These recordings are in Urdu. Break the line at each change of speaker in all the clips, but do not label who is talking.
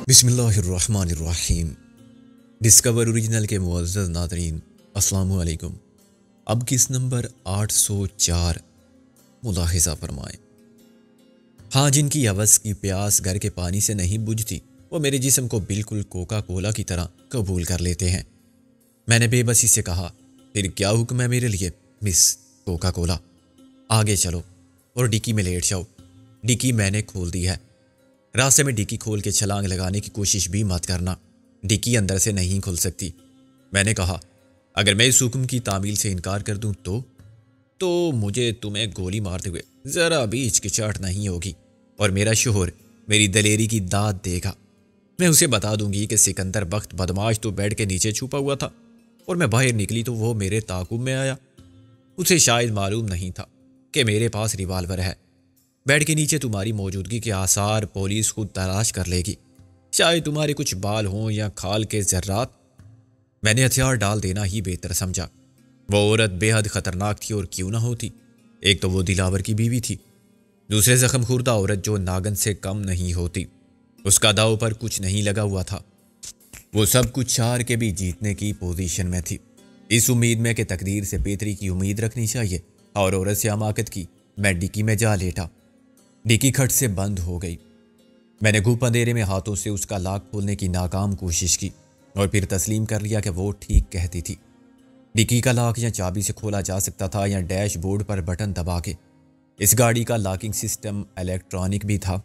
بسم اللہ الرحمن الرحیم۔ ڈسکور اوریجنل کے معزز ناظرین، السلام علیکم۔ اب کس نمبر 804 ملاحظہ فرمائیں۔ ہاں، جن کی حوث کی پیاس گھر کے پانی سے نہیں بجھتی، وہ میرے جسم کو بالکل کوکا کولا کی طرح قبول کر لیتے ہیں۔ میں نے بے بسی سے کہا، پھر کیا حکم ہے میرے لیے مس کوکا کولا؟ آگے چلو اور ڈکی میں لیٹ جاؤ۔ ڈکی میں نے کھول دی ہے۔ راستے میں ڈکی کھول کے چھلانگ لگانے کی کوشش بھی مت کرنا، ڈکی اندر سے نہیں کھل سکتی۔ میں نے کہا، اگر میں اس حکم کی تعمیل سے انکار کر دوں تو مجھے تمہیں گولی مارتے ہوئے ذرا بھی ہچکچاہٹ نہیں ہوگی، اور میرا شوہر میری دلیری کی داد دے گا۔ میں اسے بتا دوں گی کہ سکندر بخت بدماش تو بیڈ کے نیچے چھپا ہوا تھا، اور میں باہر نکلی تو وہ میرے تعاقب میں آیا۔ اسے شاید معلوم نہیں تھا کہ میرے پاس ریوالور ہے۔ بیڈ کے نیچے تمہاری موجودگی کے آثار پولیس خود تلاش کر لے گی، شاید تمہارے کچھ بال ہوں یا کھال کے ذرات۔ میں نے ہتھیار ڈال دینا ہی بہتر سمجھا۔ وہ عورت بے حد خطرناک تھی، اور کیوں نہ ہوتی۔ ایک تو وہ دلاور کی بیوی تھی، دوسرے زخم خوردہ عورت جو ناگن سے کم نہیں ہوتی۔ اس کا داؤ پر کچھ نہیں لگا ہوا تھا، وہ سب کچھ ہار کے بھی جیتنے کی پوزیشن میں تھی، اس امید میں کہ تقدیر سے بہتری کی امید رکھنی چاہیے، اور عورت سے حماقت کی۔ میں ڈکی میں جا لیٹا۔ ڈکی کھٹ سے بند ہو گئی۔ میں نے گھوپ اندھیرے میں ہاتھوں سے اس کا لاک کھولنے کی ناکام کوشش کی، اور پھر تسلیم کر لیا کہ وہ ٹھیک کہتی تھی۔ ڈکی کا لاک یا چابی سے کھولا جا سکتا تھا، یا ڈیش بورڈ پر بٹن دبا کے۔ اس گاڑی کا لاکنگ سسٹم الیکٹرانک بھی تھا،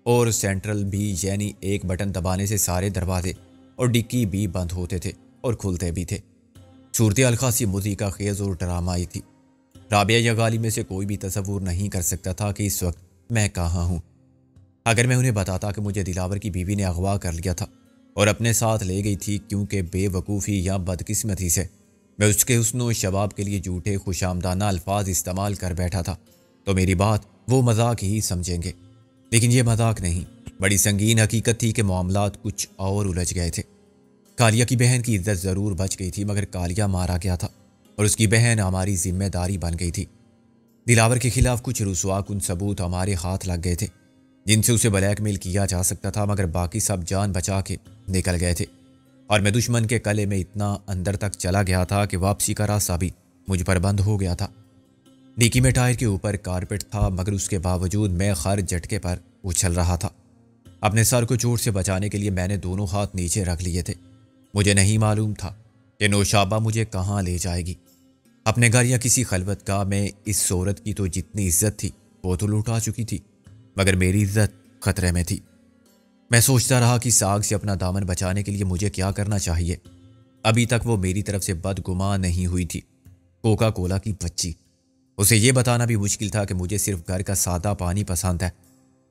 اور سینٹرل بھی، یعنی ایک بٹن دبانے سے سارے دروازے اور ڈکی بھی بند ہوتے تھے اور کھلتے بھی تھے۔ صورتحال خاصی موسیقی خیز اور ڈرامائی تھی۔ رابعہ یا غالی میں سے کوئی بھی تصور نہیں کر سکتا تھا کہ اس وقت میں کہاں ہوں۔ اگر میں انہیں بتاتا کہ مجھے دلاور کی بیوی نے اغوا کر لیا تھا اور اپنے ساتھ لے گئی تھی، کیونکہ بے وقوفی یا بدقسمتی سے میں اس کے حسن و شباب کے لیے جھوٹے خوش آمدانہ الفاظ استعمال کر بیٹھا تھا، تو میری بات وہ مذاق ہی سمجھیں گے۔ لیکن یہ مذاق نہیں، بڑی سنگین حقیقت تھی کہ معاملات کچھ اور الجھ گئے تھے۔ کالیا کی بہن کی عزت ضرور بچ گئی تھی، مگر کالیا مارا گیا تھا، اور اس کی بہن ہماری ذمہ داری بن گئی تھی۔ دلاور کے خلاف کچھ رسوا کن ثبوت ہمارے ہاتھ لگ گئے تھے، جن سے اسے بلیک میل کیا جا سکتا تھا، مگر باقی سب جان بچا کے نکل گئے تھے، اور میں دشمن کے کلے میں اتنا اندر تک چلا گیا تھا کہ واپسی کا راستہ بھی مجھ پر بند ہو گیا تھا۔ ڈیکی میں ٹائر کے اوپر کارپیٹ تھا، مگر اس کے باوجود میں خر جھٹکے پر اچھل رہا تھا۔ اپنے سر کو چوٹ سے بچانے کے لیے میں نے دونوں ہاتھ نیچے رکھ لیے تھے۔ مجھے نہیں معلوم تھا کہ نوشابہ مجھے کہاں لے جائے گی، اپنے گھر یا کسی خلوت گاہ میں۔ اس عورت کی تو جتنی عزت تھی وہ تو لوٹا چکی تھی، مگر میری عزت خطرے میں تھی۔ میں سوچتا رہا کہ اس آگ سے اپنا دامن بچانے کے لیے مجھے کیا کرنا چاہیے۔ ابھی تک وہ میری طرف سے بدگمان نہیں ہوئی تھی۔ کوکا کولا کی بچی، اسے یہ بتانا بھی مشکل تھا کہ مجھے صرف گھر کا سادہ پانی پسند ہے۔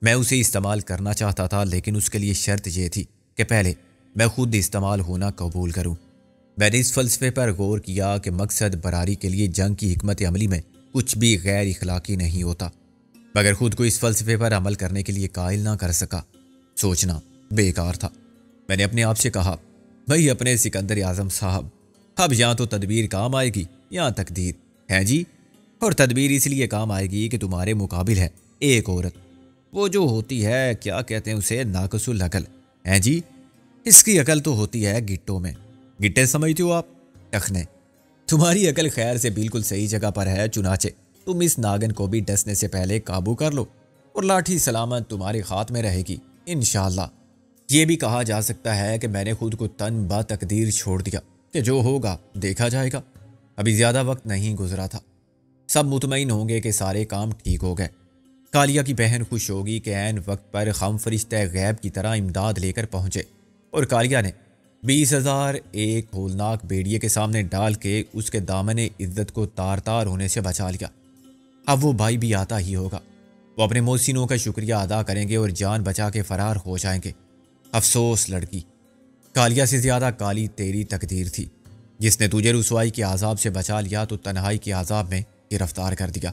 میں اسے استعمال کرنا چاہتا تھا، لیکن اس کے لیے شرط یہ تھی کہ پہلے میں خود استعمال ہونا قبول کروں۔ میں نے اس فلسفے پر غور کیا کہ مقصد براری کے لیے جنگ کی حکمت عملی میں کچھ بھی غیر اخلاقی نہیں ہوتا، مگر خود کو اس فلسفے پر عمل کرنے کے لیے قائل نہ کر سکا۔ سوچنا بیکار تھا۔ میں نے اپنے آپ سے کہا، بھئی اپنے سکندر اعظم صاحب، اب یا تو تدبیر کام آئے گی یا تقدیر ہے جی، اور تدبیر اس لیے کام آئے گی کہ تمہارے مقابل ہے ایک عورت، وہ جو ہوتی ہے، کیا کہتے ہیں اسے، ناقص العقل ہے جی۔ اس کی عقل تو ہوتی ہے گٹوں میں، گٹے سمجھتے ہو آپ، ٹخنے۔ تمہاری عقل خیر سے بالکل صحیح جگہ پر ہے، چنانچہ تم اس ناگن کو بھی ڈسنے سے پہلے قابو کر لو، اور لاٹھی سلامت تمہارے ہاتھ میں رہے گی انشاءاللہ۔ یہ بھی کہا جا سکتا ہے کہ میں نے خود کو تن با تقدیر چھوڑ دیا کہ جو ہوگا دیکھا جائے گا۔ ابھی زیادہ وقت نہیں گزرا تھا، سب مطمئن ہوں گے کہ سارے کام ٹھیک ہو گئے۔ کالیا کی بہن خوش ہوگی کہ عین وقت پر ہم فرشتہ غیب کی طرح امداد لے کر پہنچے، اور کالیا نے 20,000 ایک ہولناک بیڑیے کے سامنے ڈال کے اس کے دامن عزت کو تار تار ہونے سے بچا لیا۔ اب وہ بھائی بھی آتا ہی ہوگا، وہ اپنے محسنوں کا شکریہ ادا کریں گے اور جان بچا کے فرار ہو جائیں گے۔ افسوس لڑکی، کالیا سے زیادہ کالی تیری تقدیر تھی، جس نے تجھے رسوائی کے عذاب سے بچا لیا تو تنہائی کے عذاب میں گرفتار کر دیا۔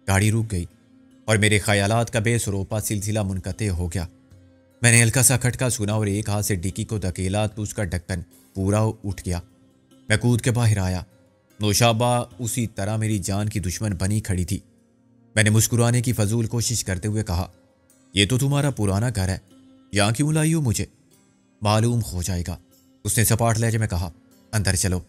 گاڑی رک گئی، اور میرے خیالات کا بے سروپا سلسلہ منقطع ہو گیا۔ میں نے ہلکا سا کھٹکا سنا اور ایک ہاتھ سے ڈکی کو دھکیلا تو اس کا ڈھکن پورا اٹھ گیا۔ میں کود کے باہر آیا۔ نوشابہ اسی طرح میری جان کی دشمن بنی کھڑی تھی۔ میں نے مسکرانے کی فضول کوشش کرتے ہوئے کہا، یہ تو تمہارا پرانا گھر ہے، یہاں کیوں لائی ہو مجھے؟ معلوم ہو جائے گا۔ اس نے سپاٹ لہجے میں کہا، اندر چلو۔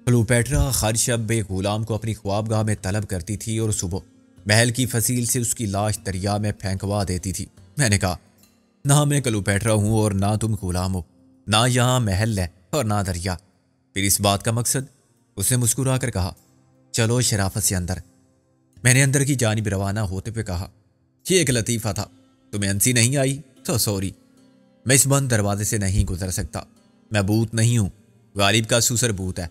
کلوپیٹرا ہر شب ایک غلام کو اپنی خوابگاہ میں طلب کرتی تھی اور صبح محل کی فصیل سے اس کی لاش دریا میں پھینکوا دیتی تھی۔ میں نے کہا، نہ میں کلوپیٹرا ہوں اور نہ تم غلام ہو، نہ یہاں محل ہے اور نہ دریا، پھر اس بات کا مقصد؟ اس نے مسکرا کر کہا، چلو شرافت سے اندر۔ میں نے اندر کی جانب روانہ ہوتے ہوئے کہا، یہ ایک لطیفہ تھا، تمہیں ہنسی نہیں آئی تو سوری، میں اس بند دروازے سے نہیں گزر سکتا، میں بھوت نہیں ہوں، غالب کا سوسر بھوت ہے۔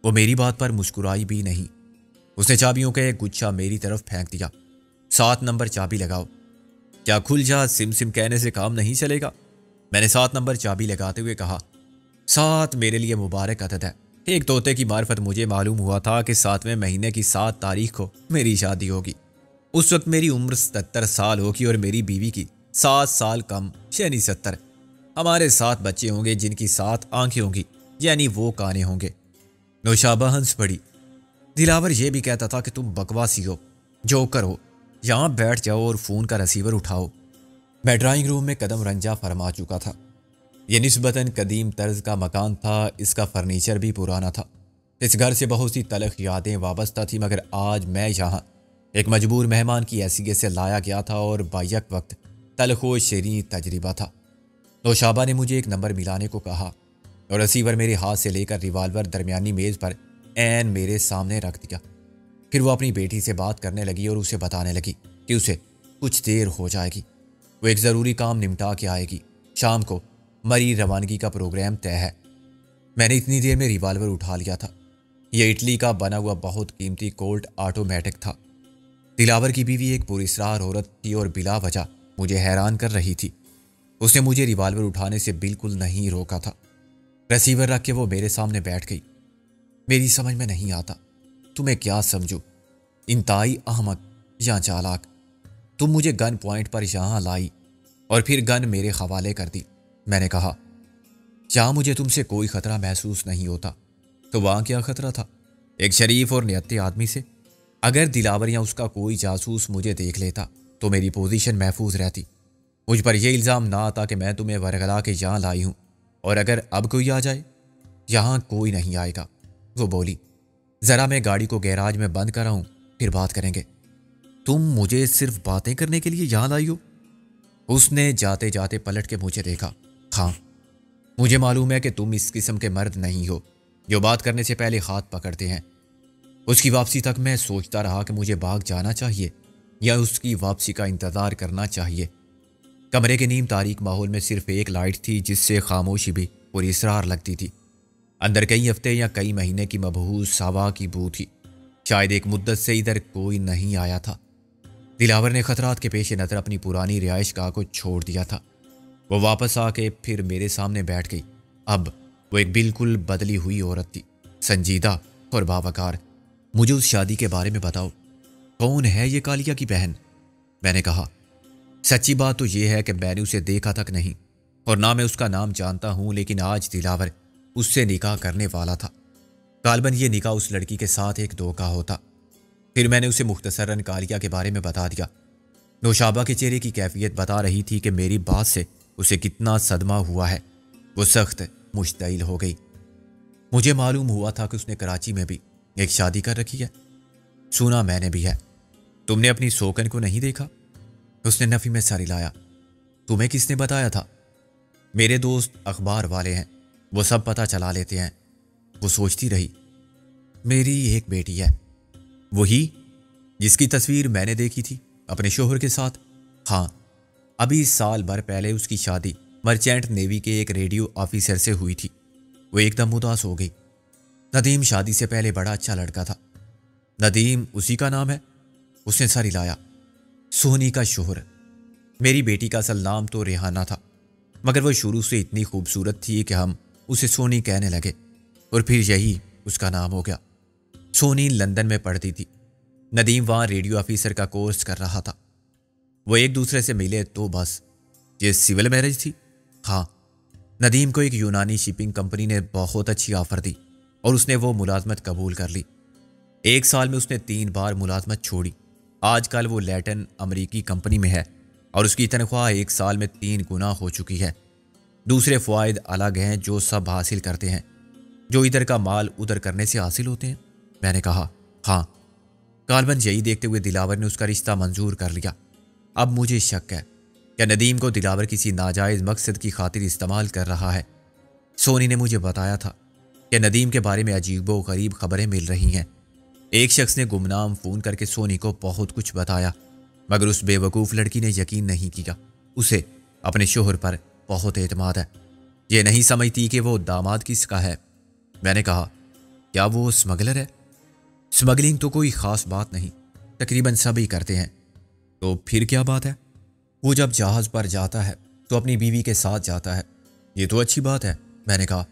وہ میری بات پر مسکرائی بھی نہیں۔ اس نے چابیوں کا ایک گچھا میری طرف پھینک دیا۔ 7 نمبر چابی لگاؤ۔ کیا کھل جا سم سم کہنے سے کام نہیں چلے گا؟ میں نے 7 نمبر چابی لگاتے ہوئے کہا، 7 میرے لیے مبارک عدد ہے۔ ایک طوطے کی معرفت مجھے معلوم ہوا تھا کہ 7ویں مہینے کی 7 تاریخ کو میری شادی ہوگی۔ اس وقت میری عمر 77 سال ہوگی اور میری بیوی کی 7 سال کم، یعنی 70۔ ہمارے 7 بچے ہوں گے جن کی 7 آنکھیں ہوں گی، یعنی وہ کانے ہوں گے۔ نوشابہ ہنس پڑی۔ دلاور یہ بھی کہتا تھا کہ تم بکواسی ہو، جوکر ہو، یہاں بیٹھ جاؤ اور فون کا ریسیور اٹھاؤ۔ میں ڈرائنگ روم میں قدم رنجا فرما چکا تھا۔ یہ نسبتاً قدیم طرز کا مکان تھا، اس کا فرنیچر بھی پرانا تھا۔ اس گھر سے بہت سی تلخ یادیں وابستہ تھیں، مگر آج میں یہاں ایک مجبور مہمان کی حیثیت سے لایا گیا تھا اور بیک وقت تلخ و شیریں تجربہ تھا۔ نوشابہ نے مجھے ایک نمبر ملانے کو کہا اور ریسیور میرے ہاتھ سے لے کر ریوالور درمیانی میز پر عین میرے سامنے رکھ دیا۔ پھر وہ اپنی بیٹی سے بات کرنے لگی اور اسے بتانے لگی کہ اسے کچھ دیر ہو جائے گی، وہ ایک ضروری کام نمٹا کے آئے گی، شام کو مری روانگی کا پروگرام طے ہے۔ میں نے اتنی دیر میں ریوالور اٹھا لیا تھا۔ یہ اٹلی کا بنا ہوا بہت قیمتی کولٹ آٹومیٹک تھا۔ دلاور کی بیوی ایک پراسرار عورت تھی اور بلا وجہ مجھے حیران کر رہی تھی۔ اس نے مجھے ریوالور اٹھانے سے بالکل نہیں روکا تھا۔ ریسیور رکھ کے وہ میرے سامنے بیٹھ گئی۔ میری سمجھ میں نہیں آتا تمہیں کیا سمجھو، انتہائی احمق یا چالاک۔ تم مجھے گن پوائنٹ پر یہاں لائی اور پھر گن میرے حوالے کر دی۔ میں نے کہا، جہاں مجھے تم سے کوئی خطرہ محسوس نہیں ہوتا تو وہاں کیا خطرہ تھا؟ ایک شریف اور نیت آدمی سے؟ اگر دلاور یا اس کا کوئی جاسوس مجھے دیکھ لیتا تو میری پوزیشن محفوظ رہتی۔ مجھ پر یہ الزام نہ آتا کہ میں تمہیں ورغلا کے یہاں لائی ہوں، اور اگر اب کوئی آ جائے؟ یہاں کوئی نہیں آئے گا، وہ بولی۔ ذرا میں گاڑی کو گیراج میں بند کر آؤں، پھر بات کریں گے۔ تم مجھے صرف باتیں کرنے کے لیے یہاں لائی ہو؟ اس نے جاتے جاتے پلٹ کے مجھے دیکھا۔ ہاں، مجھے معلوم ہے کہ تم اس قسم کے مرد نہیں ہو جو بات کرنے سے پہلے ہاتھ پکڑتے ہیں۔ اس کی واپسی تک میں سوچتا رہا کہ مجھے بھاگ جانا چاہیے یا اس کی واپسی کا انتظار کرنا چاہیے۔ کمرے کے نیم تاریک ماحول میں صرف ایک لائٹ تھی جس سے خاموشی بھی پوری اسرار لگتی تھی۔ اندر کئی ہفتے یا کئی مہینے کی مبہوس ہوا کی بو تھی۔ شاید ایک مدت سے ادھر کوئی نہیں آیا تھا۔ دلاور نے خطرات کے پیش نظر اپنی پرانی رہائش گاہ کو چھوڑ دیا تھا۔ وہ واپس آ کے پھر میرے سامنے بیٹھ گئی۔ اب وہ ایک بالکل بدلی ہوئی عورت تھی، سنجیدہ اور باوقار۔ مجھے اس شادی کے بارے میں بتاؤ، کون ہے یہ کالیا کی بہن؟ میں نے کہا، سچی بات تو یہ ہے کہ میں نے اسے دیکھا تک نہیں اور نہ میں اس کا نام جانتا ہوں، لیکن آج دلاور اس سے نکاح کرنے والا تھا۔ غالباً یہ نکاح اس لڑکی کے ساتھ ایک دھوکہ ہوتا۔ پھر میں نے اسے مختصراً کالیا کے بارے میں بتا دیا۔ نوشابہ کے چہرے کی کیفیت بتا رہی تھی کہ میری بات سے اسے کتنا صدمہ ہوا ہے۔ وہ سخت مشتعل ہو گئی۔ مجھے معلوم ہوا تھا کہ اس نے کراچی میں بھی ایک شادی کر رکھی ہے۔ سنا میں نے بھی ہے۔ تم نے اپنی سوکن کو نہیں دیکھا؟ اس نے نفی میں سر ہلایا۔ تمہیں کس نے بتایا تھا؟ میرے دوست اخبار والے ہیں، وہ سب پتہ چلا لیتے ہیں۔ وہ سوچتی رہی۔ میری ایک بیٹی ہے، وہی جس کی تصویر میں نے دیکھی تھی اپنے شوہر کے ساتھ؟ ہاں، ابھی سال بھر پہلے اس کی شادی مرچینٹ نیوی کے ایک ریڈیو آفیسر سے ہوئی تھی۔ وہ ایک دم اداس ہو گئی۔ ندیم شادی سے پہلے بڑا اچھا لڑکا تھا۔ ندیم اسی کا نام ہے؟ اس نے سر ہلایا۔ سونی کا شوہر۔ میری بیٹی کا اصل نام تو ریحانہ تھا، مگر وہ شروع سے اتنی خوبصورت تھی کہ ہم اسے سونی کہنے لگے اور پھر یہی اس کا نام ہو گیا۔ سونی لندن میں پڑھتی تھی، ندیم وہاں ریڈیو آفیسر کا کورس کر رہا تھا۔ وہ ایک دوسرے سے ملے تو بس۔ یہ سول میرج تھی؟ ہاں، ندیم کو ایک یونانی شپنگ کمپنی نے بہت اچھی آفر دی اور اس نے وہ ملازمت قبول کر لی۔ 1 سال میں اس نے 3 بار ملازمت چھوڑی۔ آج کل وہ لیٹن امریکی کمپنی میں ہے اور اس کی تنخواہ 1 سال میں 3 گنا ہو چکی ہے۔ دوسرے فوائد الگ ہیں جو سب حاصل کرتے ہیں، جو ادھر کا مال ادھر کرنے سے حاصل ہوتے ہیں۔ میں نے کہا ہاں۔ غالباً یہی دیکھتے ہوئے دلاور نے اس کا رشتہ منظور کر لیا۔ اب مجھے شک ہے کہ ندیم کو دلاور کسی ناجائز مقصد کی خاطر استعمال کر رہا ہے۔ سونی نے مجھے بتایا تھا کہ ندیم کے بارے میں عجیب و غریب خبریں مل رہی ہیں۔ ایک شخص نے گمنام فون کر کے سونی کو بہت کچھ بتایا، مگر اس بے وقوف لڑکی نے یقین نہیں کیا۔ اسے اپنے شوہر پر بہت اعتماد ہے، یہ نہیں سمجھتی کہ وہ داماد کس کا ہے۔ میں نے کہا کیا وہ اسمگلر ہے؟ اسمگلنگ تو کوئی خاص بات نہیں، تقریباً سبھی کرتے ہیں۔ تو پھر کیا بات ہے؟ وہ جب جہاز پر جاتا ہے تو اپنی بیوی کے ساتھ جاتا ہے، یہ تو اچھی بات ہے۔ میں نے کہا۔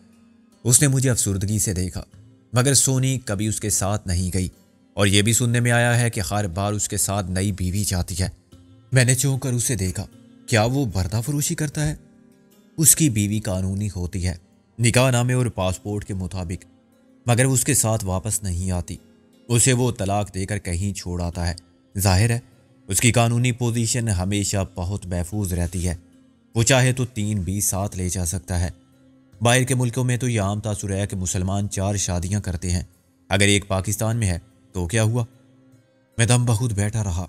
اس نے مجھے افسردگی سے دیکھا، مگر سونی کبھی اس کے ساتھ نہیں گئی، اور یہ بھی سننے میں آیا ہے کہ ہر بار اس کے ساتھ نئی بیوی جاتی ہے۔ میں نے چونک کر اسے دیکھا۔ کیا وہ بردہ فروشی کرتا ہے؟ اس کی بیوی قانونی ہوتی ہے، نکاح نامے اور پاسپورٹ کے مطابق، مگر وہ اس کے ساتھ واپس نہیں آتی۔ اسے وہ طلاق دے کر کہیں چھوڑ آتا ہے۔ ظاہر ہے اس کی قانونی پوزیشن ہمیشہ بہت محفوظ رہتی ہے، وہ چاہے تو 3 بھی ساتھ لے جا سکتا ہے۔ باہر کے ملکوں میں تو یہ عام تاثر ہے کہ مسلمان 4 شادیاں کرتے ہیں، اگر ایک پاکستان میں ہے تو کیا ہوا؟ میں دم بخود بیٹھا رہا۔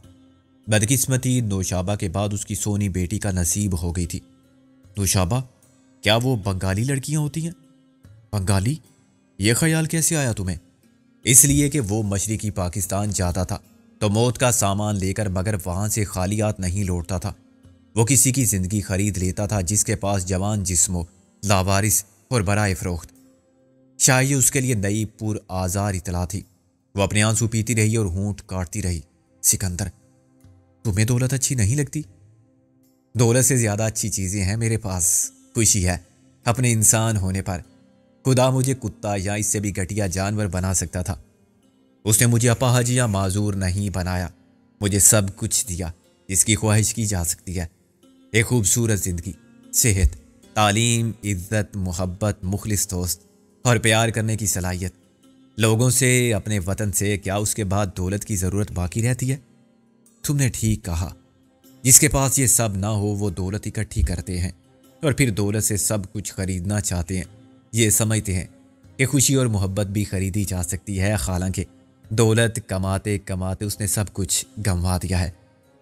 بدقسمتی نوشابہ کے بعد اس کی سونی بیٹی کا نصیب ہو گئی تھی۔ نوشابہ؟ کیا وہ بنگالی لڑکیاں ہوتی ہیں؟ بنگالی؟ یہ خیال کیسے آیا تمہیں؟ اس لیے کہ وہ مشرقی پاکستان جاتا تھا تو موت کا سامان لے کر، مگر وہاں سے خالی ہاتھ نہیں لوٹتا تھا۔ وہ کسی کی زندگی خرید لیتا تھا جس کے پاس جوان جسم ہو، لاوارث اور برائے فروخت۔ شاید اس کے لیے نئی پر آزار اطلاع تھی۔ وہ اپنے آنسو پیتی رہی اور ہونٹ کاٹتی رہی۔ سکندر، تمہیں دولت اچھی نہیں لگتی؟ دولت سے زیادہ اچھی چیزیں ہیں میرے پاس۔ خوشی ہے اپنے انسان ہونے پر۔ خدا مجھے کتا یا اس سے بھی گھٹیا جانور بنا سکتا تھا، اس نے مجھے اپاہج یا معذور نہیں بنایا، مجھے سب کچھ دیا جس کی خواہش کی جا سکتی ہے۔ ایک خوبصورت زندگی، صحت، تعلیم، عزت، محبت، مخلص دوست اور پیار کرنے کی صلاحیت۔ لوگوں سے، اپنے وطن سے، کیا اس کے بعد دولت کی ضرورت باقی رہتی ہے؟ تم نے ٹھیک کہا، جس کے پاس یہ سب نہ ہو وہ دولت اکٹھی کرتے ہیں اور پھر دولت سے سب کچھ خریدنا چاہتے ہیں۔ یہ سمجھتے ہیں کہ خوشی اور محبت بھی خریدی جا سکتی ہے، حالانکہ دولت کماتے کماتے اس نے سب کچھ گنوا دیا ہے۔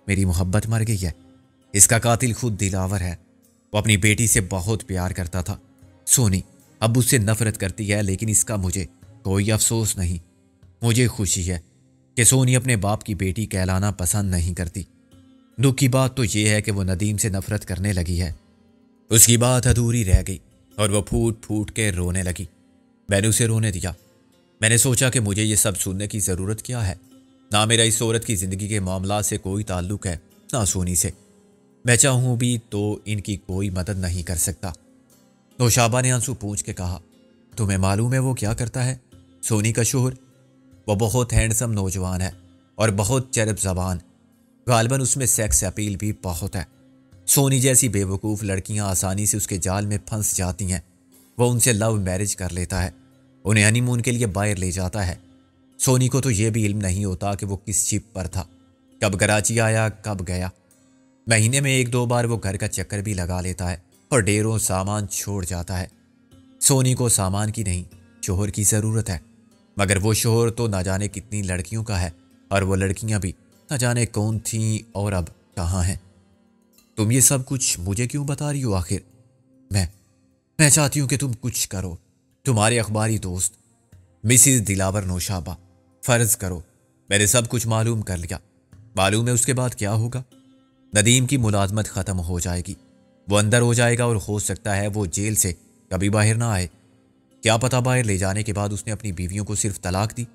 میری محبت مر گئی ہے۔ اس کا قاتل خود دلاور ہے۔ وہ اپنی بیٹی سے بہت پیار کرتا تھا۔ سونی اب اس سے نفرت کرتی ہے، لیکن اس کا مجھے کوئی افسوس نہیں۔ مجھے خوشی ہے کہ سونی اپنے باپ کی بیٹی کہلانا پسند نہیں کرتی۔ دکھ کی بات تو یہ ہے کہ وہ ندیم سے نفرت کرنے لگی ہے۔ اس کی بات ادھوری رہ گئی اور وہ پھوٹ پھوٹ کے رونے لگی۔ میں نے اسے رونے دیا۔ میں نے سوچا کہ مجھے یہ سب سننے کی ضرورت کیا ہے؟ نہ میرا اس عورت کی زندگی کے معاملات سے کوئی تعلق ہے، نہ سونی سے۔ میں چاہوں بھی تو ان کی کوئی مدد نہیں کر سکتا۔ نوشابہ نے آنسو پونچھ کے کہا، تمہیں معلوم ہے وہ کیا کرتا ہے؟ سونی کا شوہر؟ وہ بہت ہینڈسم نوجوان ہے اور بہت چرب زبان۔ غالباً اس میں سیکس اپیل بھی بہت ہے۔ سونی جیسی بے وقوف لڑکیاں آسانی سے اس کے جال میں پھنس جاتی ہیں۔ وہ ان سے لو میرج کر لیتا ہے، انہیں ہنی مون کے لیے باہر لے جاتا ہے۔ سونی کو تو یہ بھی علم نہیں ہوتا کہ وہ کس شپ پر تھا، کب کراچی آیا، کب گیا۔ مہینے میں 1-2 بار وہ گھر کا چکر بھی لگا لیتا ہے اور ڈھیروں سامان چھوڑ جاتا ہے۔ سونی کو سامان کی نہیں، شوہر کی ضرورت ہے، مگر وہ شوہر تو نہ جانے کتنی لڑکیوں کا ہے، اور وہ لڑکیاں بھی نہ جانے کون تھیں اور اب کہاں ہیں۔ تم یہ سب کچھ مجھے کیوں بتا رہی ہو آخر؟ میں چاہتی ہوں کہ تم کچھ کرو۔ تمہارے اخباری دوست مسز دلاور نوشابہ، فرض کرو میں نے سب کچھ معلوم کر لیا۔ معلوم ہے اس کے بعد کیا ہوگا؟ ندیم کی ملازمت ختم ہو جائے گی، وہ اندر ہو جائے گا اور ہو سکتا ہے وہ جیل سے کبھی باہر نہ آئے۔ کیا پتہ باہر لے جانے کے بعد اس نے اپنی بیویوں کو صرف طلاق دی،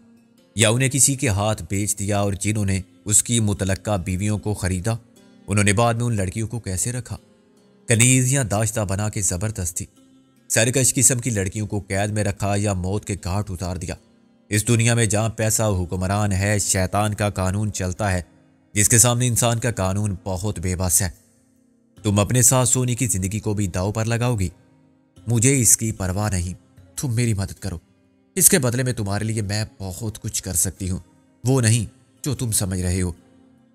یا انہیں کسی کے ہاتھ بیچ دیا، اور جنہوں نے اس کی متعلقہ بیویوں کو خریدا انہوں نے بعد میں ان لڑکیوں کو کیسے رکھا، کنیز یا داشتہ بنا کے زبردستی سرکش قسم کی لڑکیوں کو قید میں رکھا یا موت کے گھاٹ اتار دیا۔ اس دنیا میں جہاں پیسہ حکمران ہے، شیطان کا قانون چلتا ہے، جس کے سامنے انسان کا قانون بہت بے بس ہے۔ تم اپنے ساتھ سونی کی زندگی کو بھی داؤ پر لگاؤ گی؟ مجھے اس کی پرواہ نہیں، تم میری مدد کرو۔ اس کے بدلے میں تمہارے لیے میں بہت کچھ کر سکتی ہوں، وہ نہیں جو تم سمجھ رہے ہو۔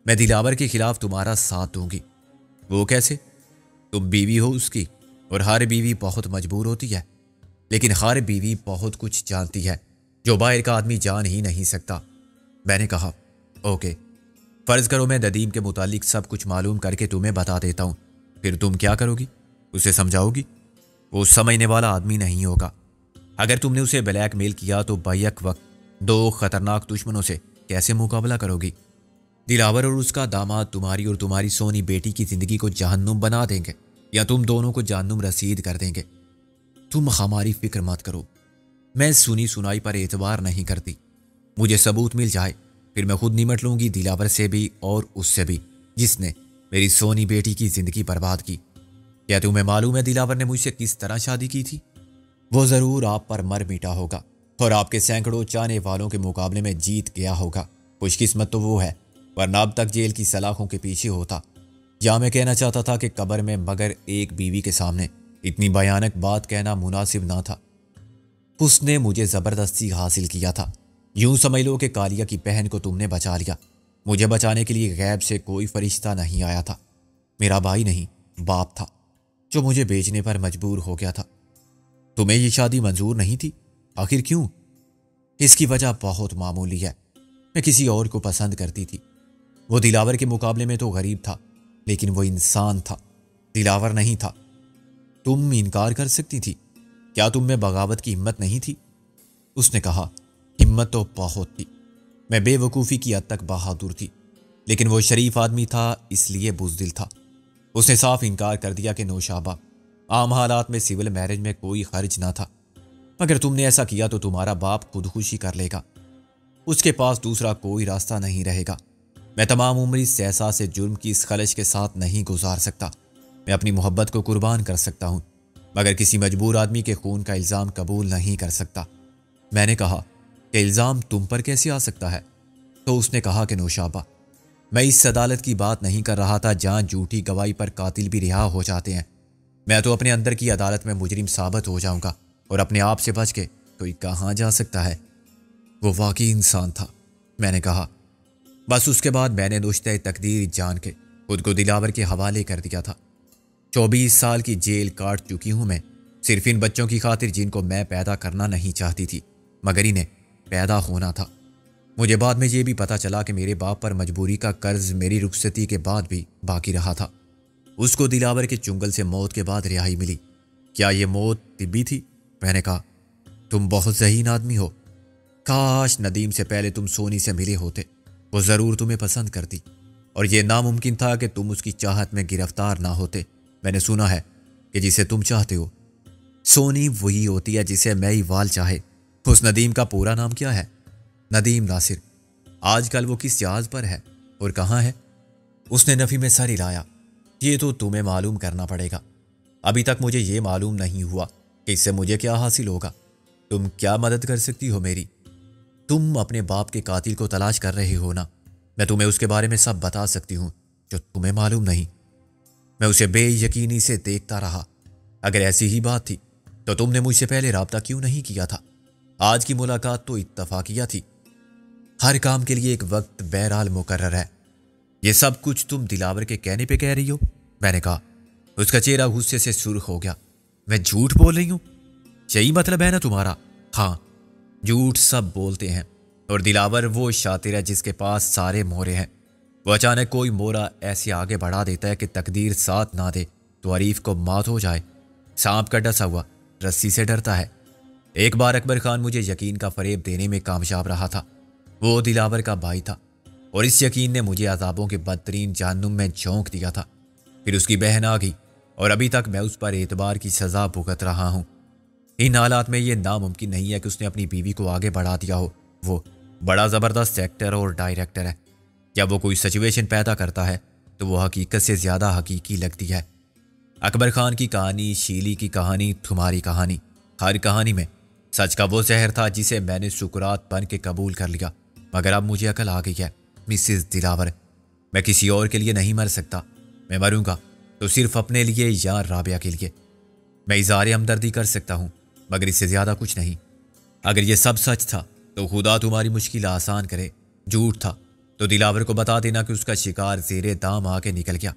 میں دلاور کے خلاف تمہارا ساتھ دوں گی۔ وہ کیسے؟ تم بیوی ہو اس کی، اور ہر بیوی بہت مجبور ہوتی ہے، لیکن ہر بیوی بہت کچھ جانتی ہے جو باہر کا آدمی جان ہی نہیں سکتا۔ میں نے کہا اوکے، فرض کرو میں ندیم کے متعلق سب کچھ معلوم کر کے تمہیں بتا دیتا ہوں، پھر تم کیا کرو گی؟ اسے سمجھاؤ گی؟ وہ سمجھنے والا آدمی نہیں ہوگا۔ اگر تم نے اسے بلیک میل کیا تو بیک وقت دو خطرناک دشمنوں سے کیسے مقابلہ کرو گی؟ دلاور اور اس کا داماد تمہاری اور تمہاری سونی بیٹی کی زندگی کو جہنم بنا دیں گے یا تم دونوں کو جہنم رسید کر دیں گے۔ تم ہماری فکر مت کرو، میں سنی سنائی پر اعتبار نہیں کرتی۔ مجھے ثبوت مل جائے پھر میں خود نمٹ لوں گی دلاور سے بھی اور اس سے بھی جس نے میری سونی بیٹی کی زندگی برباد کی۔ کیا تمہیں معلوم ہے دلاور نے مجھ سے کس طرح شادی کی تھی؟ وہ ضرور آپ پر مر میٹا ہوگا اور آپ کے سینکڑوں چاہنے والوں کے مقابلے میں جیت گیا ہوگا۔ خوش قسمت تو وہ ہے، ورنہ اب تک جیل کی سلاخوں کے پیچھے ہوتا۔ یا میں کہنا چاہتا تھا کہ قبر میں مگر ایک بیوی کے سامنے اتنی بھیانک بات کہنا مناسب نہ تھا۔ اس نے مجھے زبردستی حاصل کیا تھا۔ یوں سمجھ لو کہ کالیا کی بہن کو تم نے بچا لیا۔ مجھے بچانے کے لیے غیب سے کوئی فرشتہ نہیں آیا تھا، میرا بھائی نہیں باپ تھا جو مجھے بیچنے پر مجبور ہو گیا تھا۔ تمہیں یہ شادی منظور نہیں تھی؟ آخر کیوں؟ اس کی وجہ بہت معمولی ہے، میں کسی اور کو پسند کرتی تھی۔ وہ دلاور کے مقابلے میں تو غریب تھا، لیکن وہ انسان تھا، دلاور نہیں تھا۔ تم انکار کر سکتی تھی؟ کیا تم میں بغاوت کی ہمت نہیں تھی؟ اس نے کہا ہمت تو بہت تھی، میں بے وقوفی کی حد تک بہادر تھی، لیکن وہ شریف آدمی تھا اس لیے بزدل تھا۔ اس نے صاف انکار کر دیا کہ نوشابہ، عام حالات میں سول میرج میں کوئی خرچ نہ تھا، مگر تم نے ایسا کیا تو تمہارا باپ خودکشی کر لے گا، اس کے پاس دوسرا کوئی راستہ نہیں رہے گا۔ میں تمام عمر اس احساس جرم کی اس خلش کے ساتھ نہیں گزار سکتا۔ میں اپنی محبت کو قربان کر سکتا ہوں، مگر کسی مجبور آدمی کے خون کا الزام قبول نہیں کر سکتا۔ میں نے کہا کہ الزام تم پر کیسے آ سکتا ہے؟ تو اس نے کہا کہ نوشابہ، میں اس عدالت کی بات نہیں کر رہا تھا جہاں جھوٹی گواہی پر قاتل بھی رہا ہو جاتے ہیں۔ میں تو اپنے اندر کی عدالت میں مجرم ثابت ہو جاؤں گا، اور اپنے آپ سے بچ کے کوئی کہاں جا سکتا ہے؟ وہ واقعی انسان تھا، میں نے کہا۔ بس اس کے بعد میں نے نوشتہ تقدیر جان کے خود کو دلاور کے حوالے کر دیا تھا۔ 24 سال کی جیل کاٹ چکی ہوں میں، صرف ان بچوں کی خاطر جن کو میں پیدا کرنا نہیں چاہتی تھی، مگر انہیں پیدا ہونا تھا۔ مجھے بعد میں یہ بھی پتا چلا کہ میرے باپ پر مجبوری کا قرض میری رخصتی کے بعد بھی باقی رہا تھا۔ اس کو دلاور کے چنگل سے موت کے بعد رہائی ملی۔ کیا یہ موت طبی تھی؟ میں نے کہا تم بہت ذہین آدمی ہو، کاش ندیم سے پہلے تم سونی سے ملے ہوتے، وہ ضرور تمہیں پسند کرتی، اور یہ ناممکن تھا کہ تم اس کی چاہت میں گرفتار نہ ہوتے۔ میں نے سنا ہے کہ جسے تم چاہتے ہو سونی وہی ہوتی ہے جسے میں وال چاہے۔ اس ندیم کا پورا نام کیا ہے؟ ندیم ناصر۔ آج کل وہ کس جہاز پر ہے اور کہاں ہے؟ اس نے نفی میں سر ہلایا۔ یہ تو تمہیں معلوم کرنا پڑے گا، ابھی تک مجھے یہ معلوم نہیں ہوا کہ اس سے مجھے کیا حاصل ہوگا۔ تم کیا مدد کر سکتی ہو میری؟ تم اپنے باپ کے قاتل کو تلاش کر رہے ہو نا، میں تمہیں اس کے بارے میں سب بتا سکتی ہوں جو تمہیں معلوم نہیں۔ میں اسے بے یقینی سے دیکھتا رہا۔ اگر ایسی ہی بات تھی تو تم نے مجھ سے پہلے رابطہ کیوں نہیں کیا تھا؟ آج کی ملاقات تو اتفاقیہ تھی، ہر کام کے لیے ایک وقت بہرحال مقرر ہے۔ یہ سب کچھ تم دلاور کے کہنے پہ کہہ رہی ہو؟ میں نے کہا۔ اس کا چہرہ غصے سے سرخ ہو گیا۔ میں جھوٹ بول رہی ہوں؟ یہی مطلب ہے نا تمہارا؟ ہاں، جھوٹ سب بولتے ہیں، اور دلاور وہ شاطر ہے جس کے پاس سارے مورے ہیں۔ وہ اچانک کوئی مورا ایسے آگے بڑھا دیتا ہے کہ تقدیر ساتھ نہ دے تو حریف کو مات ہو جائے۔ سانپ کا ڈسا ہوا رسی سے ڈرتا ہے۔ ایک بار اکبر خان مجھے یقین کا فریب دینے میں کامیاب رہا تھا۔ وہ دلاور کا بھائی تھا، اور اس یقین نے مجھے عذابوں کے بدترین جہنم میں جھونک دیا تھا۔ پھر اس کی بہن آ گئی، اور ابھی تک میں اس پر اعتبار کی سزا بھگت رہا ہوں۔ ان حالات میں یہ ناممکن نہیں ہے کہ اس نے اپنی بیوی کو آگے بڑھا دیا ہو۔ وہ بڑا زبردست ایکٹر اور ڈائریکٹر ہے۔ جب وہ کوئی سچویشن پیدا کرتا ہے تو وہ حقیقت سے زیادہ حقیقی لگتی ہے۔ اکبر خان کی کہانی، شیلی کی کہانی، تمہاری کہانی، ہر کہانی میں سچ کا وہ زہر تھا جسے میں نے سکرات بن کے قبول کر لیا۔ مگر اب مجھے عقل آ گئی ہے مسز دلاور، میں کسی اور کے لیے نہیں مر سکتا۔ میں مروں گا تو صرف اپنے لیے یا رابعہ کے لیے۔ میں اظہار ہمدردی کر سکتا ہوں، مگر اس سے زیادہ کچھ نہیں۔ اگر یہ سب سچ تھا تو خدا تمہاری مشکل آسان کرے۔ جھوٹ تھا تو دلاور کو بتا دینا کہ اس کا شکار زیر دام آ کے نکل گیا۔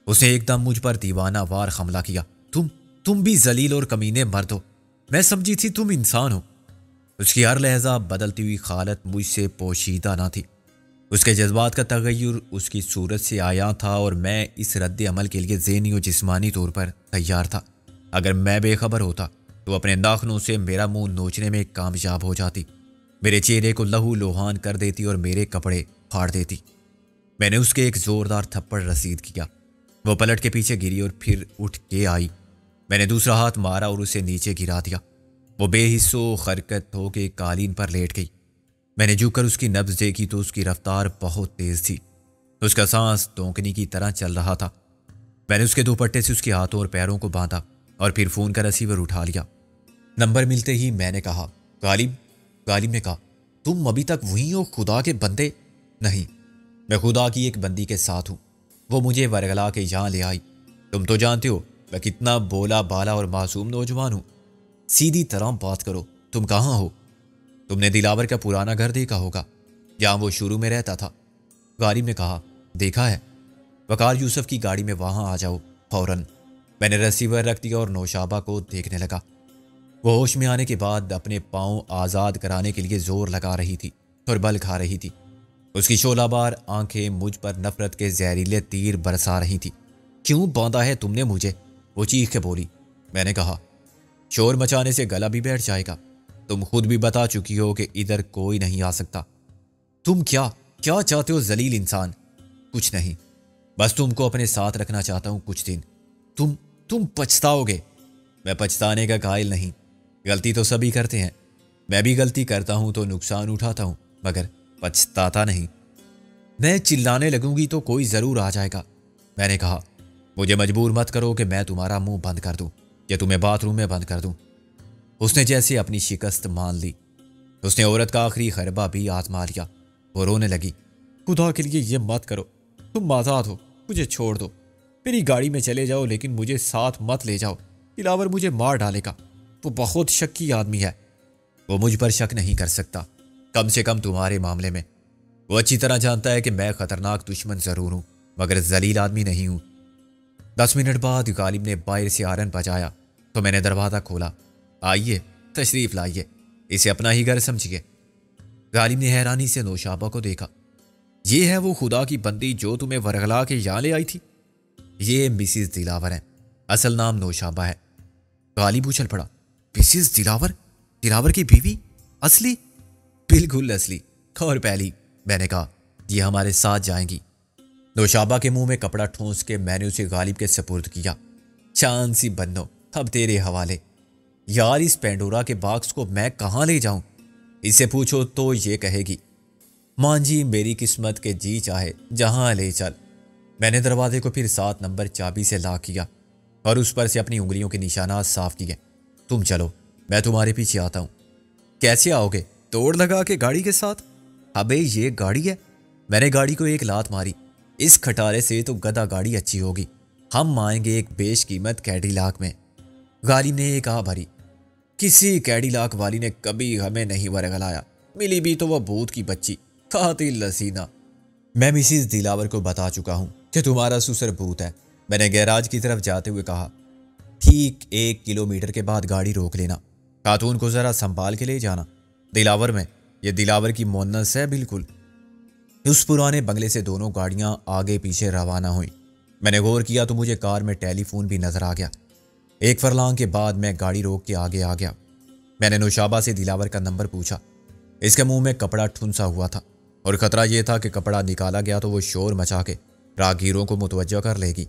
اس نے ایک دم مجھ پر دیوانہ وار حملہ کیا۔ تم بھی ذلیل اور کمینے مرد ہو، میں سمجھی تھی تم انسان ہو۔ اس کی ہر لہجہ بدلتی ہوئی حالت مجھ سے پوشیدہ نہ تھی۔ اس کے جذبات کا تغیر اس کی صورت سے آیا تھا اور میں اس رد عمل کے لیے ذہنی و جسمانی طور پر تیار تھا۔ اگر میں بے خبر ہوتا تو اپنے ناخنوں سے میرا منہ نوچنے میں کامیاب ہو جاتی، میرے چہرے کو لہو لوہان کر دیتی اور میرے کپڑے پھاڑ دیتی۔ میں نے اس کے ایک زوردار تھپڑ رسید کیا۔ وہ پلٹ کے پیچھے گری اور پھر اٹھ کے آئی۔ میں نے دوسرا ہاتھ مارا اور اسے نیچے گرا دیا۔ وہ بے حس و حرکت ہو کے قالین پر لیٹ گئی۔ میں نے جھک کر اس کی نبض دیکھی تو اس کی رفتار بہت تیز تھی۔ اس کا سانس دونکنی کی طرح چل رہا تھا۔ میں نے اس کے دوپٹے سے اس کے ہاتھوں اور پیروں کو باندھا اور پھر فون کا ریسیور اٹھا لیا۔ نمبر ملتے ہی میں نے کہا، غالب۔ غالب نے کہا، تم ابھی تک وہیں ہو خدا کے بندے؟ نہیں، میں خدا کی ایک بندی کے ساتھ ہوں۔ وہ مجھے ورگلا کے یہاں لے آئی۔ تم تو جانتے ہو میں کتنا بولا بالا اور معصوم نوجوان ہوں۔ سیدھی طرح بات کرو، تم کہاں ہو؟ تم نے دلاور کا پرانا گھر دیکھا ہوگا جہاں وہ شروع میں رہتا تھا۔ غالب نے کہا، دیکھا ہے۔ وقار یوسف کی گاڑی میں وہاں آ جاؤ فوراً۔ میں نے ریسیور رکھ دیا اور نوشابہ کو دیکھنے لگا۔ وہ ہوش میں آنے کے بعد اپنے پاؤں آزاد کرانے کے لیے زور لگا رہی تھی اور بل کھا رہی تھی۔ اس کی شعلہ بار آنکھیں مجھ پر نفرت کے زہریلے تیر برسا رہی تھی۔ کیوں باندھا ہے تم نے مجھے؟ وہ چیخ کے بولی۔ میں نے کہا، شور مچانے سے گلا بھی بیٹھ جائے گا۔ تم خود بھی بتا چکی ہو کہ ادھر کوئی نہیں آ سکتا۔ تم کیا چاہتے ہو ذلیل انسان؟ کچھ نہیں، بس تم کو اپنے ساتھ رکھنا چاہتا ہوں کچھ دن۔ تم پچھتاؤ گے۔ میں پچھتانے کا قائل نہیں۔ غلطی تو سبھی کرتے ہیں، میں بھی غلطی کرتا ہوں تو نقصان اٹھاتا ہوں، مگر پچھتاتا نہیں۔ میں چلانے لگوں گی تو کوئی ضرور آ جائے گا۔ میں نے کہا، مجھے مجبور مت کرو کہ میں تمہارا منہ بند کر دوں یا تمہیں باتھ روم میں بند کر دوں۔ اس نے جیسے اپنی شکست مان لی۔ اس نے عورت کا آخری خربہ بھی آزما لیا۔ وہ رونے لگی۔ خدا کے لیے یہ مت کرو، تم آزاد ہو، مجھے چھوڑ دو، میری گاڑی میں چلے جاؤ لیکن مجھے ساتھ مت لے جاؤ، دلاور مجھے مار ڈالے گا، وہ بہت شکی آدمی ہے۔ وہ مجھ پر شک نہیں کر سکتا، کم سے کم تمہارے معاملے میں۔ وہ اچھی طرح جانتا ہے کہ میں خطرناک دشمن ضرور ہوں مگر ذلیل آدمی نہیں ہوں۔ 10 منٹ بعد غالب نے باہر سے ہارن بجایا تو میں نے دروازہ کھولا۔ آئیے، تشریف لائیے، اسے اپنا ہی گھر سمجھیے۔ غالب نے حیرانی سے نوشابہ کو دیکھا۔ یہ ہے وہ خدا کی بندی جو تمہیں ورگلا کے یہاں لے آئی تھی؟ یہ مسز دلاور ہے، اصل نام نوشابہ ہے۔ غالب اچھل پڑا۔ مسز دلاور؟ دلاور کی بیوی؟ اصلی؟ بالکل اصلی اور پہلی۔ میں نے کہا، یہ ہمارے ساتھ جائیں گی۔ نوشابہ کے منہ میں کپڑا ٹھونس کے میں نے اسے غالب کے سپرد کیا۔ چاند سی بنو، اب تیرے حوالے۔ یار، اس پینڈورا کے باکس کو میں کہاں لے جاؤں؟ اس سے پوچھو تو یہ کہے گی، ماں جی میری قسمت کے جی چاہے جہاں لے چل۔ میں نے دروازے کو پھر 7 نمبر چابی سے لاک کیا اور اس پر سے اپنی انگلیوں کے نشانات صاف کیے۔ تم چلو، میں تمہارے پیچھے آتا ہوں۔ کیسے آؤ گے؟ توڑ لگا کے گاڑی کے ساتھ؟ ابے یہ گاڑی ہے۔ میں نے گاڑی کو ایک لات ماری۔ اس کھٹارے سے تو گدھا گاڑی اچھی ہوگی، ہم آئیں گے ایک بیش قیمت کیڈیلاک میں۔ غالب نے ایک آ بھری۔ کسی کیڈیلاک والی نے کبھی ہمیں نہیں ورگلایا، ملی بھی تو وہ بھوت کی بچی، قاتل لسینہ۔ میں مسز دلاور کو بتا چکا ہوں کہ تمہارا سسر بھوت ہے۔ میں نے گیراج کی طرف جاتے ہوئے کہا، ٹھیک 1 کلومیٹر کے بعد گاڑی روک لینا، خاتون کو ذرا سنبھال کے لے جانا۔ دلاور میں، یہ دلاور کی مونس ہے بالکل۔ اس پرانے بنگلے سے دونوں گاڑیاں آگے پیچھے روانہ ہوئیں۔ میں نے غور کیا تو مجھے کار میں ٹیلی فون بھی نظر آ گیا۔ 1 فرلانگ کے بعد میں گاڑی روک کے آگے آ گیا۔ میں نے نوشابہ سے دلاور کا نمبر پوچھا۔ اس کے منہ میں کپڑا ٹھنسا ہوا تھا اور خطرہ یہ تھا کہ کپڑا نکالا گیا تو وہ شور مچا کے راہگیروں کو متوجہ کر لے گی۔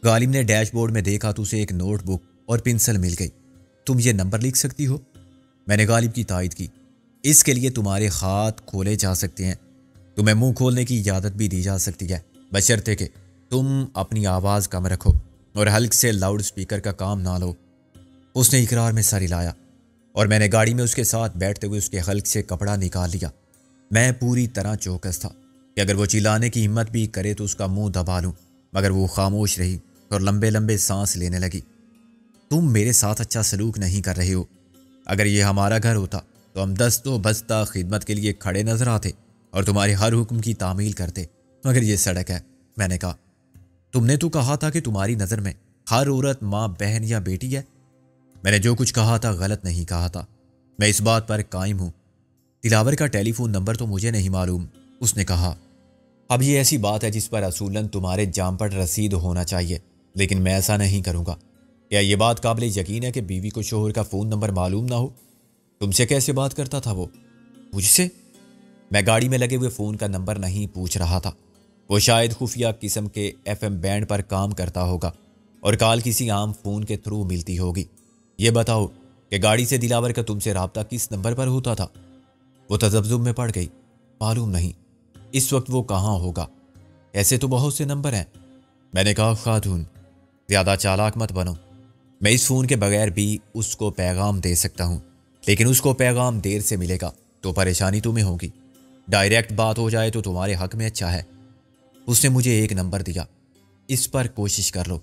غالب نے ڈیش بورڈ میں دیکھا تو اسے ایک نوٹ بک اور پنسل مل گئی۔ تم یہ نمبر لکھ سکتی ہو؟ میں نے غالب کی تائید کی۔ اس کے لیے تمہارے ہاتھ کھولے جا سکتے ہیں، تمہیں منہ کھولنے کی اجازت بھی دی جا سکتی ہے، بشرطے کہ تم اپنی آواز کم رکھو اور حلق سے لاؤڈ سپیکر کا کام نہ لو۔ اس نے اقرار میں سر ہلایا اور میں نے گاڑی میں اس کے ساتھ بیٹھتے ہوئے اس کے حلق سے کپڑا نکال لیا۔ میں پوری طرح چوکس تھا کہ اگر وہ چلانے کی ہمت بھی کرے تو اس کا منہ دبا لوں، مگر وہ خاموش رہی اور لمبے لمبے سانس لینے لگی۔ تم میرے ساتھ اچھا سلوک نہیں کر رہے ہو۔ اگر یہ ہمارا گھر ہوتا تو ہم دست و بستہ خدمت کے لیے کھڑے نظر آتے اور تمہارے ہر حکم کی تعمیل کرتے، مگر یہ سڑک ہے۔ میں نے کہا، تم نے تو کہا تھا کہ تمہاری نظر میں ہر عورت ماں، بہن یا بیٹی ہے؟ میں نے جو کچھ کہا تھا غلط نہیں کہا تھا، میں اس بات پر قائم ہوں۔ دلاور کا ٹیلی فون نمبر تو مجھے نہیں معلوم، اس نے کہا۔ اب یہ ایسی بات ہے جس پر اصولاً تمہارے جام پر رسید ہونا چاہیے، لیکن میں ایسا نہیں کروں گا۔ کیا یہ بات قابل یقین ہے کہ بیوی کو شوہر کا فون نمبر معلوم نہ ہو؟ تم سے کیسے بات کرتا تھا وہ؟ مجھ سے؟ میں گاڑی میں لگے ہوئے فون کا نمبر نہیں پوچھ رہا تھا۔ وہ شاید خفیہ قسم کے FM بینڈ پر کام کرتا ہوگا اور کال کسی عام فون کے تھرو ملتی ہوگی۔ یہ بتاؤ کہ گاڑی سے دلاور کا تم سے رابطہ کس نمبر پر ہوتا تھا؟ وہ تذبذب میں پڑ گئی۔ معلوم نہیں، اس وقت وہ کہاں ہوگا؟ ایسے تو بہت سے نمبر ہیں۔ میں نے کہا خاتون، زیادہ چالاک مت بنو۔ میں اس فون کے بغیر بھی اس کو پیغام دے سکتا ہوں، لیکن اس کو پیغام دیر سے ملے گا تو پریشانی تمہیں ہوگی۔ ڈائریکٹ بات ہو جائے تو تمہارے حق میں اچھا ہے۔ اس نے مجھے ایک نمبر دیا، اس پر کوشش کر لو۔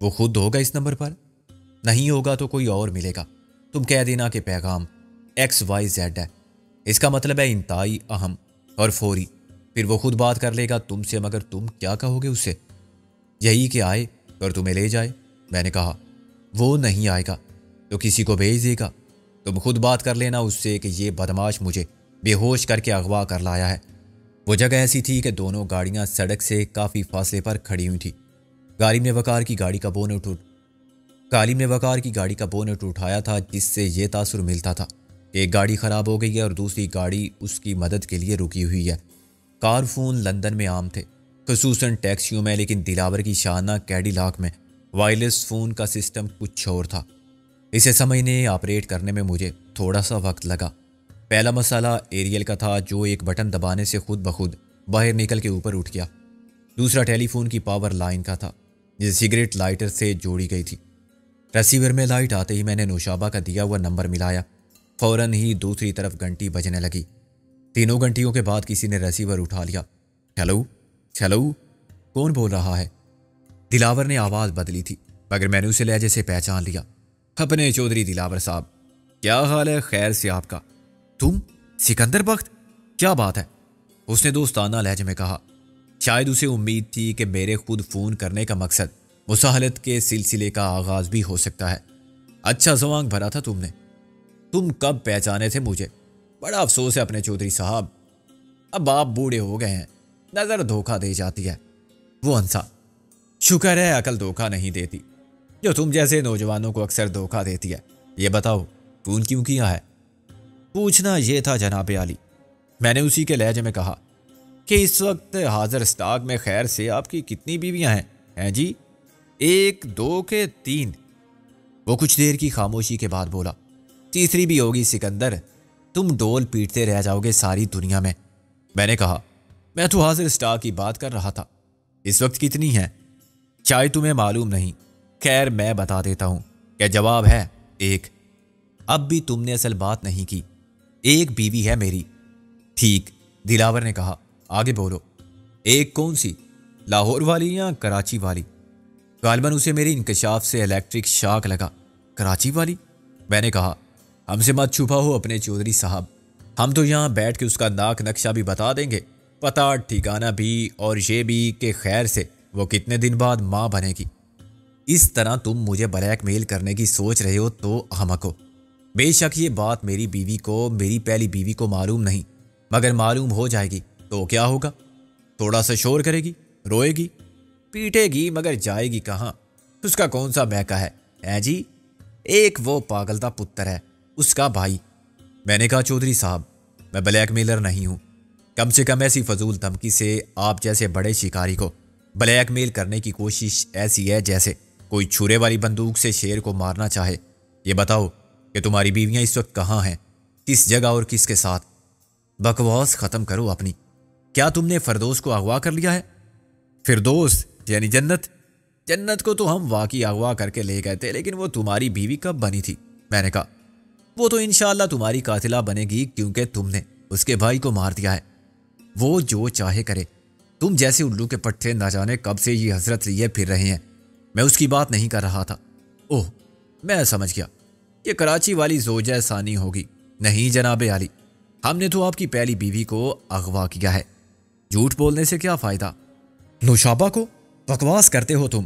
وہ خود ہوگا اس نمبر پر؟ نہیں ہوگا تو کوئی اور ملے گا۔ تم کہہ دینا کہ پیغام XYZ ہے، اس کا مطلب ہے انتہائی اہم اور فوری۔ پھر وہ خود بات کر لے گا تم سے، مگر تم کیا کہو گے اس سے؟ یہی کہ آئے اور تمہیں لے جائے۔ میں نے کہا وہ نہیں آئے گا تو کسی کو بھیج دے گا۔ تم خود بات کر لینا اس سے کہ یہ بدماش مجھے بے ہوش کر کے اغوا کر لایا ہے۔ وہ جگہ ایسی تھی کہ دونوں گاڑیاں سڑک سے کافی فاصلے پر کھڑی ہوئی تھیں۔ غالب نے وقار کی گاڑی کا بونٹ اٹھایا تھا، جس سے یہ تاثر ملتا تھا کہ ایک گاڑی خراب ہو گئی ہے اور دوسری گاڑی اس کی مدد کے لیے رکی ہوئی ہے۔ کار فون لندن میں عام تھے، خصوصاً ٹیکسیوں میں، لیکن دلاور کی شانہ کیڈی لاک میں وائرلیس فون کا سسٹم کچھ اور تھا۔ اسے سمجھنے آپریٹ کرنے میں مجھے تھوڑا سا وقت لگا۔ پہلا مسئلہ ایریل کا تھا، جو ایک بٹن دبانے سے خود بخود باہر نکل کے اوپر اٹھ گیا۔ دوسرا ٹیلی فون کی پاور لائن کا تھا، جسے سگریٹ لائٹر سے جوڑی گئی تھی۔ ریسیور میں لائٹ آتے ہی میں نے نوشابہ کا دیا ہوا نمبر ملایا۔ فوراً ہی دوسری طرف گھنٹی بجنے لگی۔ تینوں گھنٹیوں کے بعد کسی نے ریسیور اٹھا لیا۔ ہیلو ہیلو، کون بول رہا ہے؟ دلاور نے آواز بدلی تھی، مگر میں نے اسے لہجے سے پہچان لیا۔ اپنے چودھری دلاور صاحب، کیا حال ہے؟ خیر سے آپ کا؟ تم سکندر بخت؟ کیا بات ہے؟ اس نے دوستانہ لہجے میں کہا۔ شاید اسے امید تھی کہ میرے خود فون کرنے کا مقصد مساحلت کے سلسلے کا آغاز بھی ہو سکتا ہے۔ اچھا زوانگ بھرا تھا تم نے۔ تم کب پہچانے تھے مجھے؟ بڑا افسوس ہے اپنے چودھری صاحب، اب آپ بوڑھے ہو گئے ہیں، نظر دھوکہ دے جاتی ہے۔ وہ ہنسا۔ شکر ہے عقل دھوکہ نہیں دیتی، جو تم جیسے نوجوانوں کو اکثر دھوکہ دیتی ہے۔ یہ بتاؤ فون کیوں کیا ہے؟ پوچھنا یہ تھا جناب عالی، میں نے اسی کے لہجے میں کہا، کہ اس وقت حاضر اسٹاک میں خیر سے آپ کی کتنی بیویاں ہیں جی؟ 1 2 کہ 3؟ وہ کچھ دیر کی خاموشی کے بعد بولا، تیسری بھی ہوگی سکندر، تم ڈول پیٹتے رہ جاؤ گے ساری دنیا میں۔ میں نے کہا میں تو حاضر اسٹاک کی بات کر رہا تھا۔ اس وقت کتنی ہیں؟ شاید تمہیں معلوم نہیں، خیر میں بتا دیتا ہوں کہ جواب ہے 1۔ اب بھی تم نے اصل بات نہیں کی۔ 1 بیوی ہے میری۔ ٹھیک، دلاور نے کہا، آگے بولو۔ 1 کون سی؟ لاہور والی یا کراچی والی؟ غالباً اسے میری انکشاف سے الیکٹرک شاک لگا۔ کراچی والی؟ میں نے کہا، ہم سے مت چھپا ہو اپنے چودھری صاحب، ہم تو یہاں بیٹھ کے اس کا ناک نقشہ بھی بتا دیں گے، پتہ ٹھکانہ بھی، اور یہ بھی کہ خیر سے وہ کتنے دن بعد ماں بنے گی۔ اس طرح تم مجھے بلیک میل کرنے کی سوچ رہے ہو تو احمق ہو۔ بے شک یہ بات میری بیوی کو، میری پہلی بیوی کو معلوم نہیں، مگر معلوم ہو جائے گی تو کیا ہوگا؟ تھوڑا سا شور کرے گی، روئے گی، پیٹے گی، مگر جائے گی کہاں؟ اس کا کون سا میکا ہے جی؟ ایک وہ پاگلتا پتر ہے، اس کا بھائی۔ میں نے کہا چودھری صاحب، میں بلیک میلر نہیں ہوں، کم سے کم ایسی فضول دھمکی سے آپ جیسے بڑے شکاری کو بلیک میل کرنے کی کوشش ایسی ہے جیسے کوئی چھرے والی بندوق سے شیر کو مارنا چاہے۔ یہ بتاؤ کہ تمہاری بیویاں اس وقت کہاں ہیں، کس جگہ اور کس کے ساتھ؟ بکواس ختم کرو اپنی۔ کیا تم نے فردوس کو اغوا کر لیا ہے؟ فردوس یعنی جنت؟ جنت کو تو ہم واقعی اغوا کر کے لے گئے تھے، لیکن وہ تمہاری بیوی کب بنی تھی؟ میں نے کہا وہ تو انشاءاللہ تمہاری قاتلہ بنے گی، کیونکہ تم نے اس کے بھائی کو مار دیا ہے۔ وہ جو چاہے کرے، تم جیسے الو کے پٹھے نہ جانے کب سے یہ حسرت لیے پھر رہے ہیں۔ میں اس کی بات نہیں کر رہا تھا۔ اوہ، میں سمجھ گیا، یہ کراچی والی زوجہ ثانی ہوگی۔ نہیں جناب عالی، ہم نے تو آپ کی پہلی بیوی کو اغوا کیا ہے۔ جھوٹ بولنے سے کیا فائدہ؟ نوشابہ کو بکواس کرتے ہو تم؟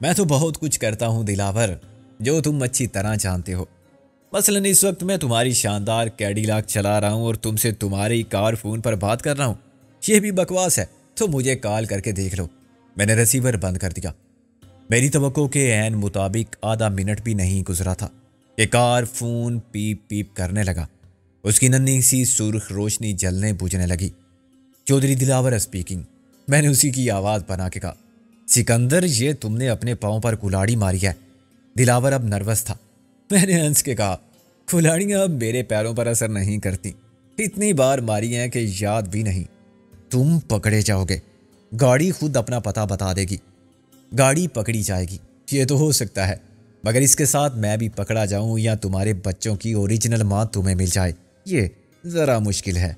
میں تو بہت کچھ کرتا ہوں دلاور، جو تم اچھی طرح جانتے ہو۔ مثلاً اس وقت میں تمہاری شاندار کیڈیلاک چلا رہا ہوں اور تم سے تمہاری کار فون پر بات کر رہا ہوں۔ یہ بھی بکواس ہے تو مجھے کال کر کے دیکھ لو۔ میں نے ریسیور بند کر دیا۔ میری توقع کے عین مطابق آدھا منٹ بھی نہیں گزرا تھا کہ کار فون پیپ پیپ کرنے لگا۔ اس کی ننھی سی سرخ روشنی جلنے بجھنے لگی۔ چودھری دلاور اسپیکنگ۔ میں نے اسی کی آواز بنا کے کہا، سکندر یہ تم نے اپنے پاؤں پر کلاڑی ماری ہے۔ دلاور اب نروس تھا۔ میں نے ہنس کے کہا، کلاڑیاں اب میرے پیروں پر اثر نہیں کرتی، اتنی بار ماری ہیں کہ یاد بھی نہیں۔ تم پکڑے جاؤ گے، گاڑی خود اپنا پتہ بتا دے گی۔ گاڑی پکڑی جائے گی یہ تو ہو سکتا ہے، مگر اس کے ساتھ میں بھی پکڑا جاؤں یا تمہارے بچوں کی اوریجنل ماں تمہیں مل جائے، یہ ذرا مشکل ہے۔